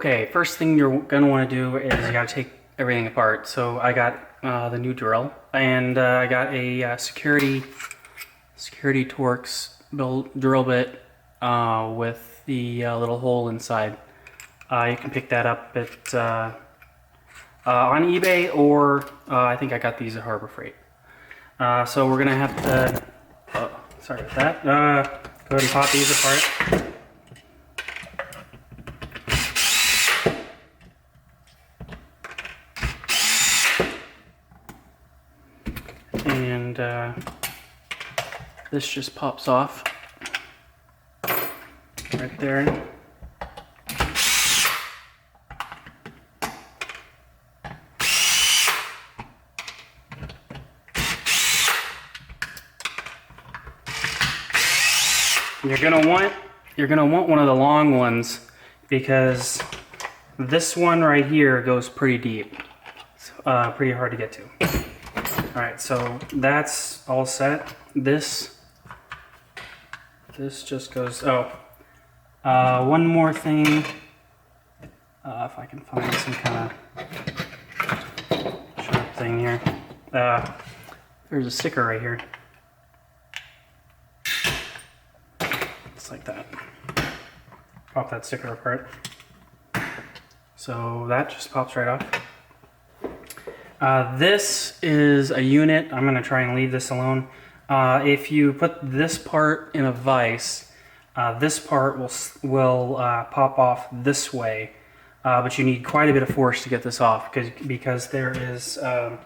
Okay, first thing you're gonna want to do is you gotta take everything apart. So I got the new drill, and I got a security Torx drill bit with the little hole inside. You can pick that up at on eBay, or I think I got these at Harbor Freight. So we're gonna have to. Sorry about that. Go ahead and pop these apart. And this just pops off right there. You're gonna want one of the long ones, because this one right here goes pretty deep. It's pretty hard to get to. Alright, so that's all set. This just goes, one more thing. If I can find some kind of sharp thing here. There's a sticker right here. Just like that. Pop that sticker apart. So that just pops right off. This is a unit. I'm going to try and leave this alone. If you put this part in a vise, this part will pop off this way, but you need quite a bit of force to get this off, because there is I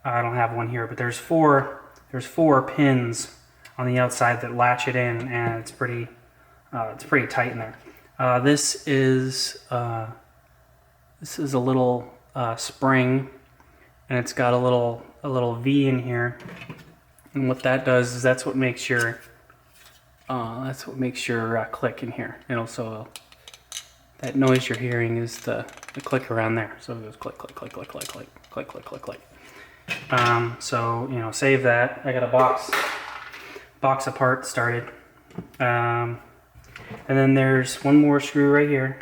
don't have one here, but there's four pins on the outside that latch it in, and it's pretty tight in there. This is a little spring. And it's got a little V in here, and what that does is that's what makes your click in here. And also that noise you're hearing is the click around there. So it goes click, click, click, click, click, click, click, click, click, click. So save that. I got a box of parts started, and then there's one more screw right here.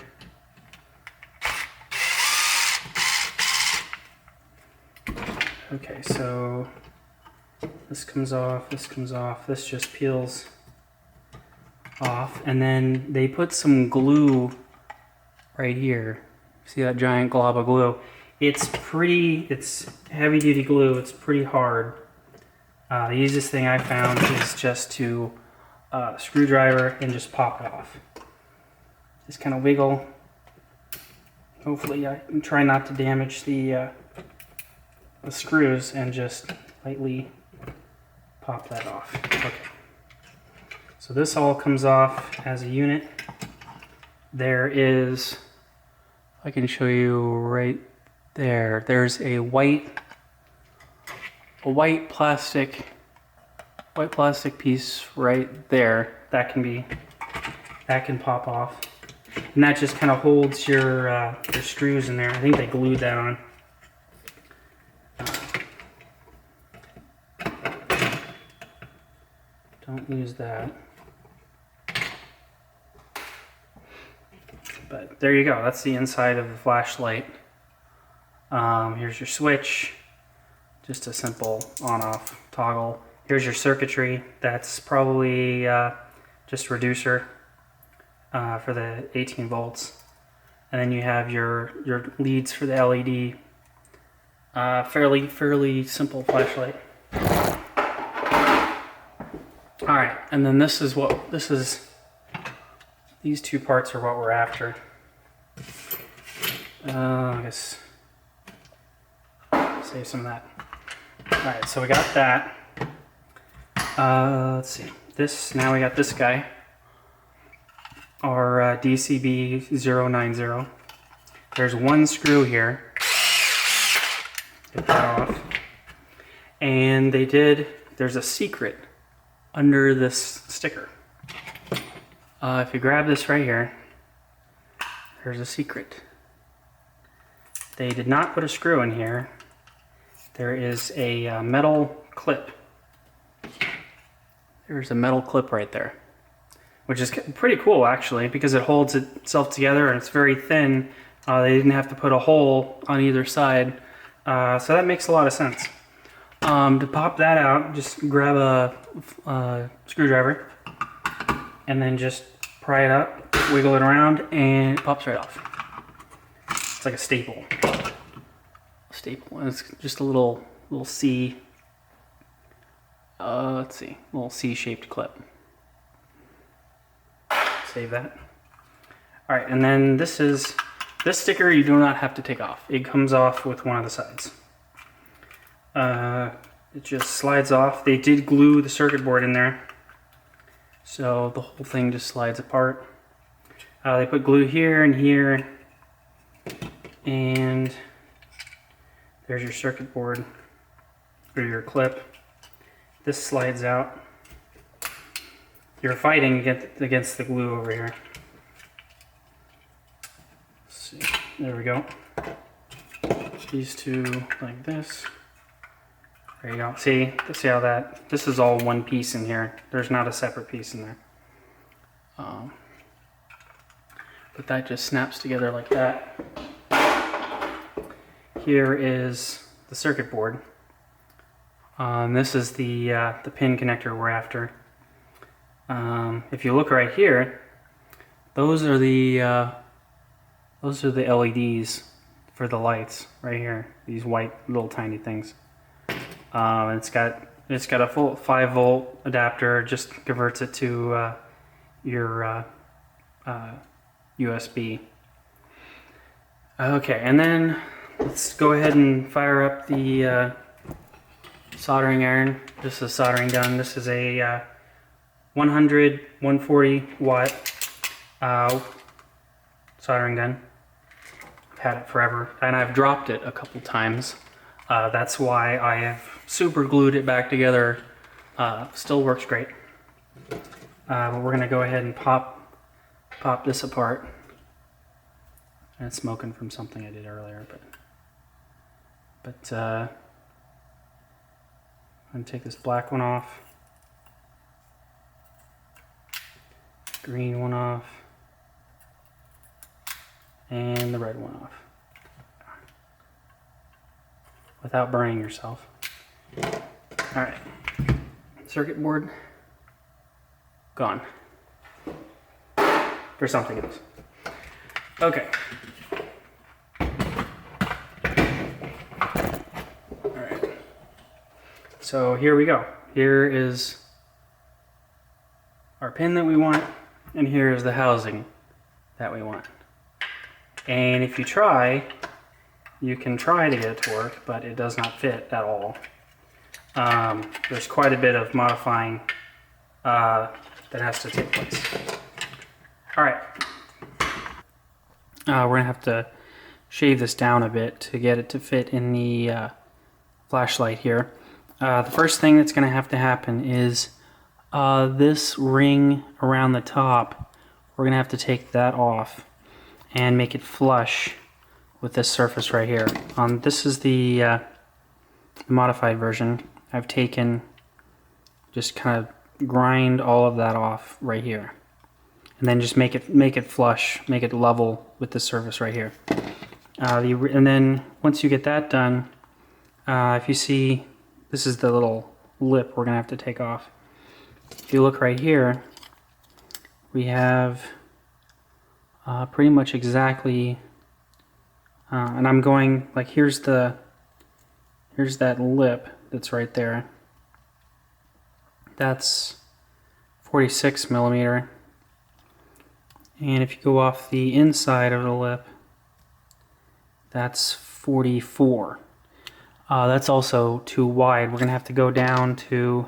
Okay, so this comes off, this just peels off, and then they put some glue right here. See that giant glob of glue? It's heavy duty glue, it's pretty hard. The easiest thing I found is just to screwdriver and just pop it off. Just kind of wiggle. Hopefully I try not to damage the screws, and just lightly pop that off. Okay. So this all comes off as a unit. There is, I can show you right there. There's a white plastic piece right there that can pop off, and that just kind of holds your screws in there. I think they glued that on. Don't use that. But there you go. That's the inside of the flashlight. Here's your switch. Just a simple on-off toggle. Here's your circuitry. That's probably just reducer for the 18 volts. And then you have your leads for the LED. Fairly simple flashlight. Alright, and then these two parts are what we're after. I guess save some of that. Alright, so we got that. Let's see. Now we got this guy. Our DCB 090. There's one screw here. Get that off. And there's a secret under this sticker. If you grab this right here, there's a secret. They did not put a screw in here. There is a metal clip. There's a metal clip right there. which is pretty cool actually, because it holds itself together and it's very thin. They didn't have to put a hole on either side, so that makes a lot of sense. To pop that out, just grab a screwdriver and then just pry it up, wiggle it around, and it pops right off. It's like a staple. It's just a little C. Let's see, little C-shaped clip. Save that. All right, and then this sticker you do not have to take off. It comes off with one of the sides. It just slides off. They did glue the circuit board in there, so the whole thing just slides apart. They put glue here and here, and there's your circuit board or your clip. This slides out. You're fighting against the glue over here. Let's see. There we go. These two like this. There you go. See how this is all one piece in here. There's not a separate piece in there. But that just snaps together like that. Here is the circuit board. This is the pin connector we're after. If you look right here, those are the LEDs for the lights right here. These white little tiny things. It's got a full 5-volt adapter. Just converts it to your USB. Okay, and then let's go ahead and fire up the soldering iron. This is soldering gun. This is a 140 watt soldering gun. I've had it forever, and I've dropped it a couple times. That's why I have super glued it back together. Still works great. But we're gonna go ahead and pop this apart. And it's smoking from something I did earlier, but I'm gonna take this black one off, green one off, and the red one off, without burning yourself. All right, circuit board gone for something else. Okay. All right. So here we go. Here is our pin that we want, and here is the housing that we want. And if you try, you can try to get it to work, but it does not fit at all. There's quite a bit of modifying that has to take place. All right. We're gonna have to shave this down a bit to get it to fit in the flashlight here. The first thing that's gonna have to happen is this ring around the top, we're gonna have to take that off and make it flush with this surface right here. This is the modified version. I've taken, just kind of grind all of that off right here, and then just make it flush, make it level with the surface right here. And then once you get that done, if you see, this is the little lip we're gonna have to take off. If you look right here, we have pretty much exactly, and I'm going like, here's that lip that's right there. That's 46 millimeter. And if you go off the inside of the lip, that's 44. That's also too wide. We're gonna have to go down to,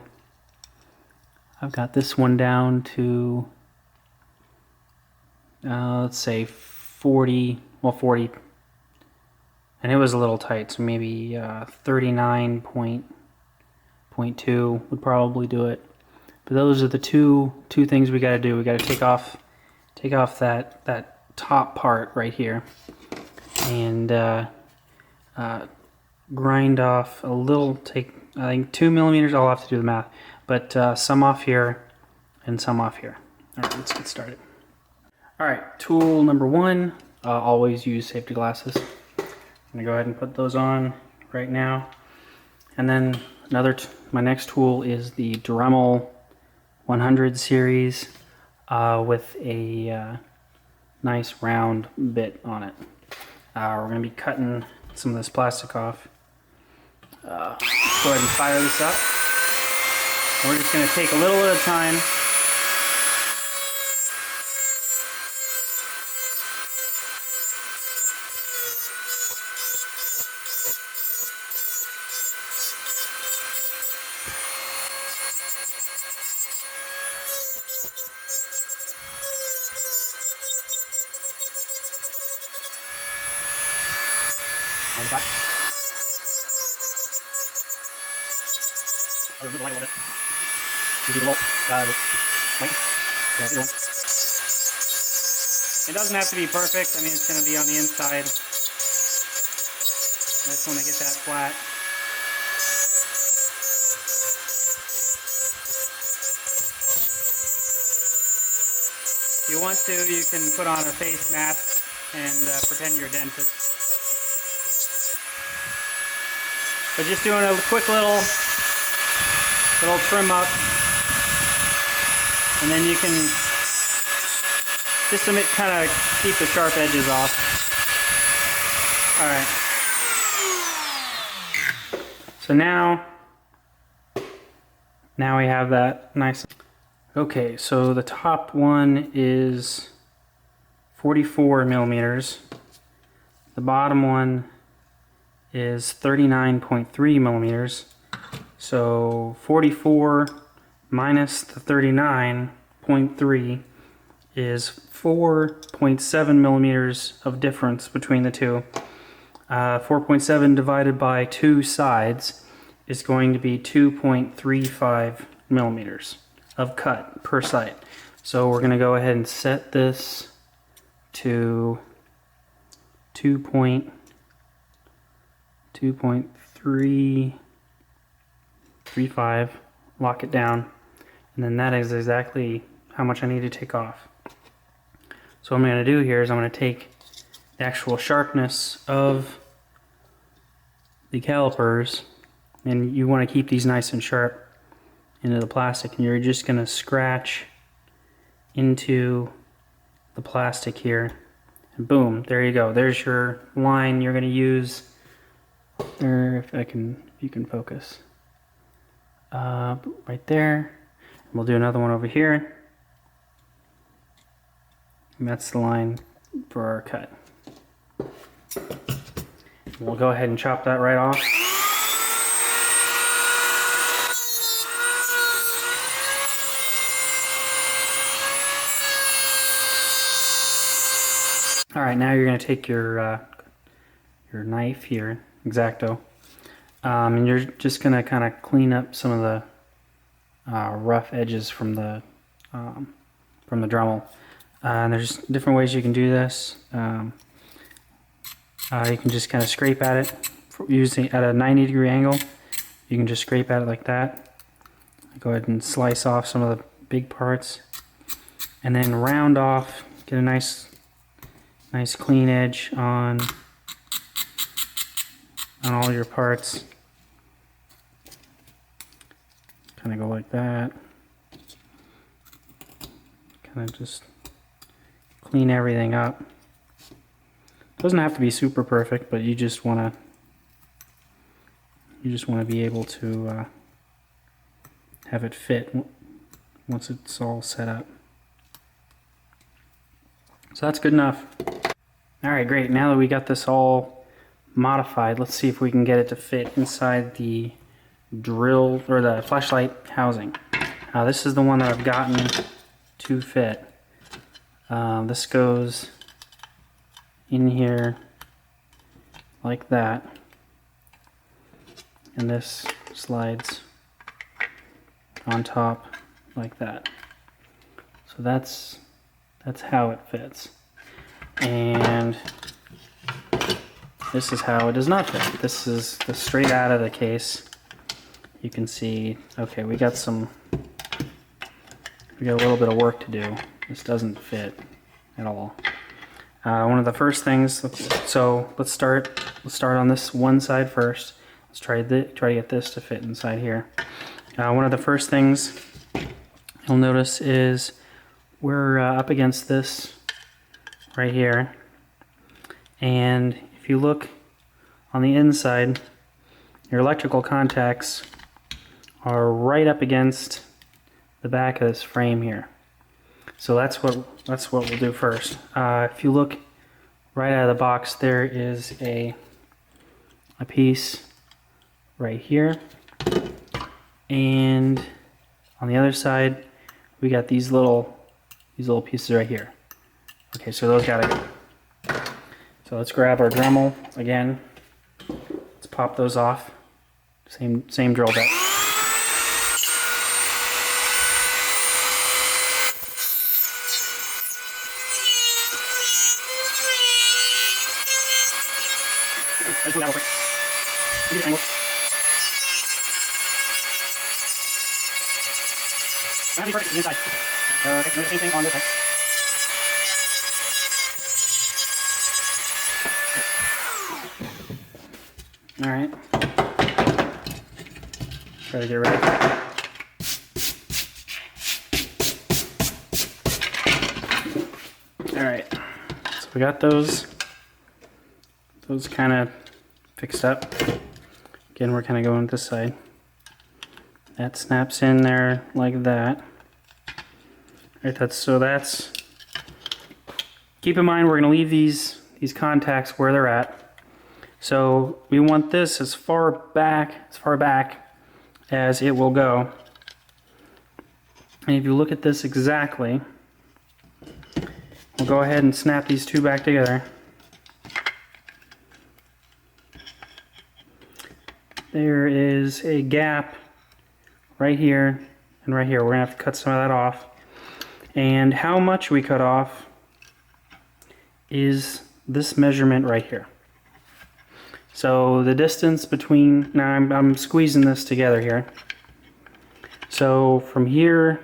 I've got this one down to, let's say 40, well 40, and it was a little tight, so maybe 39.2 would probably do it. But those are the two things we got to do. We got to take off that top part right here, and grind off a little. Take, I think, 2 millimeters. I'll have to do the math, but some off here and some off here. Alright, let's get started. Alright, tool number one, always use safety glasses. I'm gonna go ahead and put those on right now. And then my next tool is the Dremel 100 series with a nice round bit on it. We're going to be cutting some of this plastic off. Go ahead and fire this up. We're just going to take a little at a time. It doesn't have to be perfect. I mean, it's going to be on the inside. I just want to get that flat. If you want to, you can put on a face mask and pretend you're a dentist. But just doing a quick little trim up, and then you can just to kind of keep the sharp edges off. All right. So now we have that nice. Okay, so the top one is 44 millimeters. The bottom one is 39.3 millimeters. So 44 minus the 39.3 is 4.7 millimeters of difference between the two. 4.7 divided by two sides is going to be 2.35 millimeters of cut per side. So we're going to go ahead and set this to 2.335, lock it down, and then that is exactly how much I need to take off. So what I'm going to do here is I'm going to take the actual sharpness of the calipers, and you want to keep these nice and sharp into the plastic, and you're just going to scratch into the plastic here, and boom, there you go. There's your line you're going to use there, if you can focus. Right there. And we'll do another one over here. And that's the line for our cut. We'll go ahead and chop that right off. All right, now you're going to take your knife here, X-Acto, and you're just going to kind of clean up some of the rough edges from the Dremel. And there's different ways you can do this. You can just kind of scrape at it using at a 90-degree angle. You can just scrape at it like that. Go ahead and slice off some of the big parts, and then round off. Get a nice clean edge on all your parts. Kind of go like that. Kind of just clean everything up. Doesn't have to be super perfect, but you just want to be able to have it fit once it's all set up. So that's good enough. Alright, great. Now that we got this all modified, let's see if we can get it to fit inside the drill or the flashlight housing. This is the one that I've gotten to fit. This goes in here like that, and this slides on top like that. So that's how it fits. And this is how it does not fit. This is the straight out of the case. You can see, okay, we got a little bit of work to do. this doesn't fit at all. One of the first things, so let's start on this one side first. Let's try to get this to fit inside here. One of the first things you'll notice is we're up against this right here, and if you look on the inside, your electrical contacts are right up against the back of this frame here. So that's what we'll do first. If you look right out of the box, there is a piece right here, and on the other side we got these little pieces right here. Okay, so those gotta go. So let's grab our Dremel again. Let's pop those off. Same drill bit. Let's do that real quick. Get it angled. That'll be perfect inside. Okay, do the same thing on this side. Alright. Try to get rid of it. Alright. So we got those kind of fixed up. Again, we're kind of going this side. That snaps in there like that. Right, that's. Keep in mind, we're going to leave these contacts where they're at. So we want this as far back as it will go. And if you look at this exactly, we'll go ahead and snap these two back together. There is a gap right here and right here. We're going to have to cut some of that off. And how much we cut off is this measurement right here. So the distance between, now I'm squeezing this together here. So from here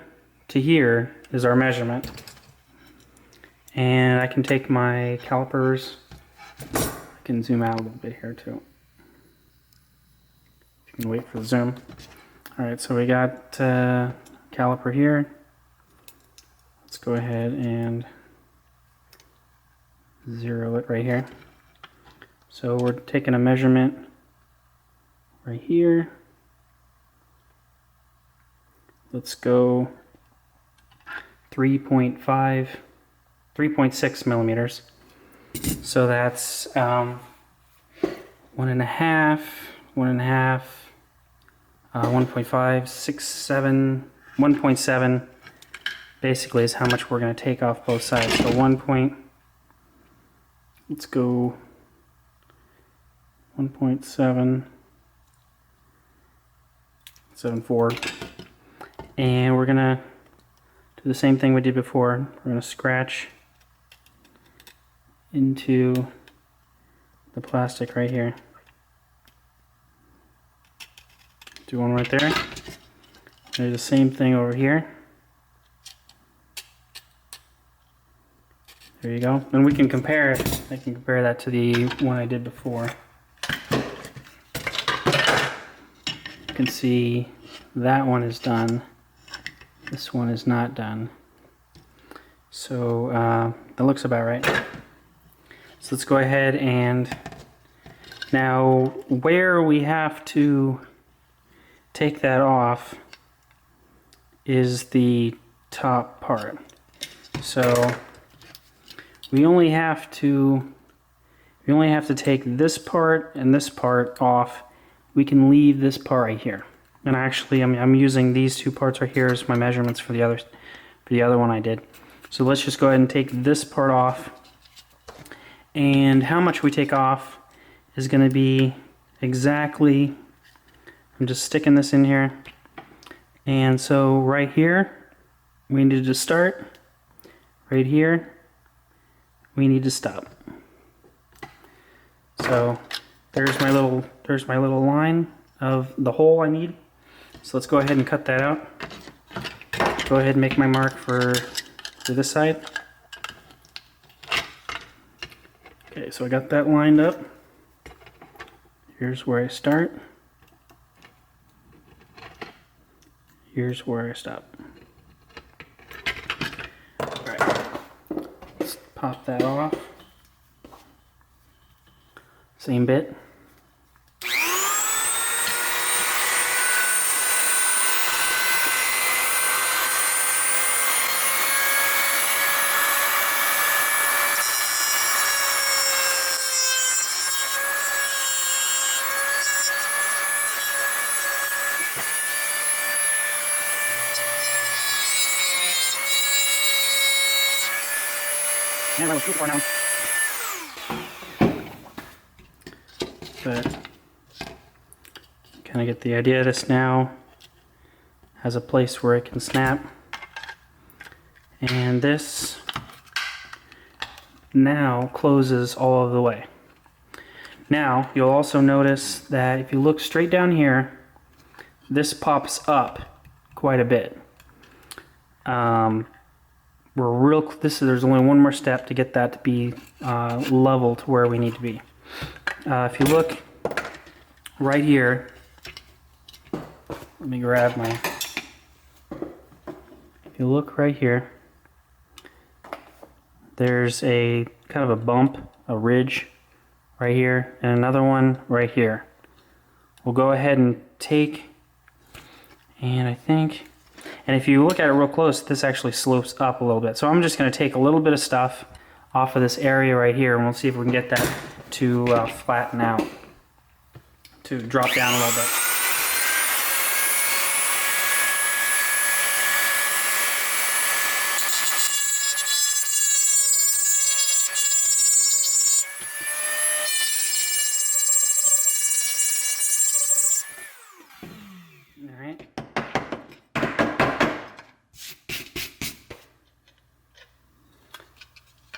to here is our measurement. And I can take my calipers, I can zoom out a little bit here too. You can wait for the zoom. Alright, so we got caliper here. Let's go ahead and zero it right here. So we're taking a measurement right here. Let's go 3.6 millimeters. So that's 1.5, 1.5, 6, 7, 1.7 basically is how much we're going to take off both sides. So let's go 1.774, and we're gonna do the same thing we did before. We're gonna scratch into the plastic right here. Do one right there. Do the same thing over here. There you go. And we can compare it. I can compare that to the one I did before. You can see that one is done. This one is not done. So that looks about right. So let's go ahead and now where we have to take that off is the top part. So we only have to take this part and this part off. We can leave this part right here. And actually I'm using these two parts right here as my measurements for the other one I did. So let's just go ahead and take this part off. And how much we take off is going to be exactly, I'm just sticking this in here. And so right here we need to start. Right here we need to stop. So there's my little line of the hole I need. So let's go ahead and cut that out. Go ahead and make my mark for to this side. Okay, so I got that lined up. Here's where I start. Here's where I stop. Alright, let's pop that off. Same bit. And I was too far now. But kind of get the idea. This now has a place where it can snap, and this now closes all of the way. Now you'll also notice that if you look straight down here, this pops up quite a bit. There's only one more step to get that to be level to where we need to be. If you look right here, let me grab my, if you look right here, there's a kind of a bump, a ridge right here, and another one right here. We'll go ahead and take, and I think, and if you look at it real close, this actually slopes up a little bit. So I'm just going to take a little bit of stuff off of this area right here, and we'll see if we can get that to flatten out, to drop down a little bit. All right.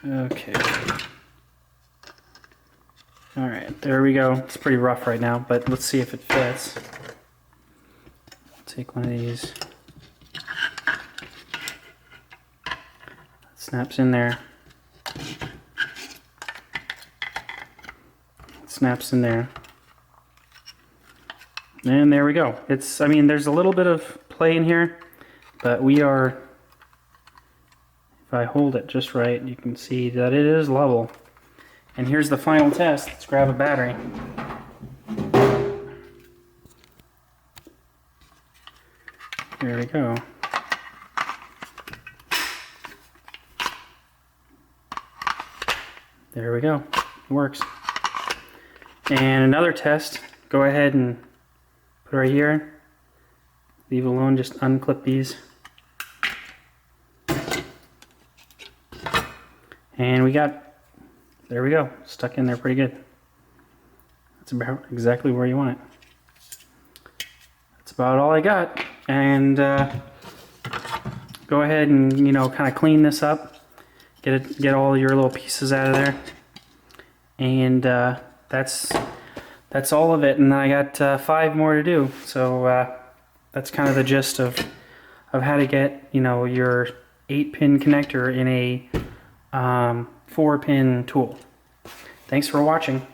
Okay. All right, there we go. It's pretty rough right now, but let's see if it fits. Take one of these. It snaps in there. It snaps in there. And there we go. I mean, there's a little bit of play in here, but we are, if I hold it just right, you can see that it is level. And here's the final test. Let's grab a battery. There we go. There we go. It works. And another test, go ahead and put it right here. Leave it alone, just unclip these. And we got, there we go, stuck in there pretty good. That's about exactly where you want it. That's about all I got. And go ahead and, you know, kind of clean this up. Get all your little pieces out of there. And that's all of it. And I got 5 more to do. So that's kind of the gist of how to get, you know, your 8-pin connector in a 4-pin tool. Thanks for watching.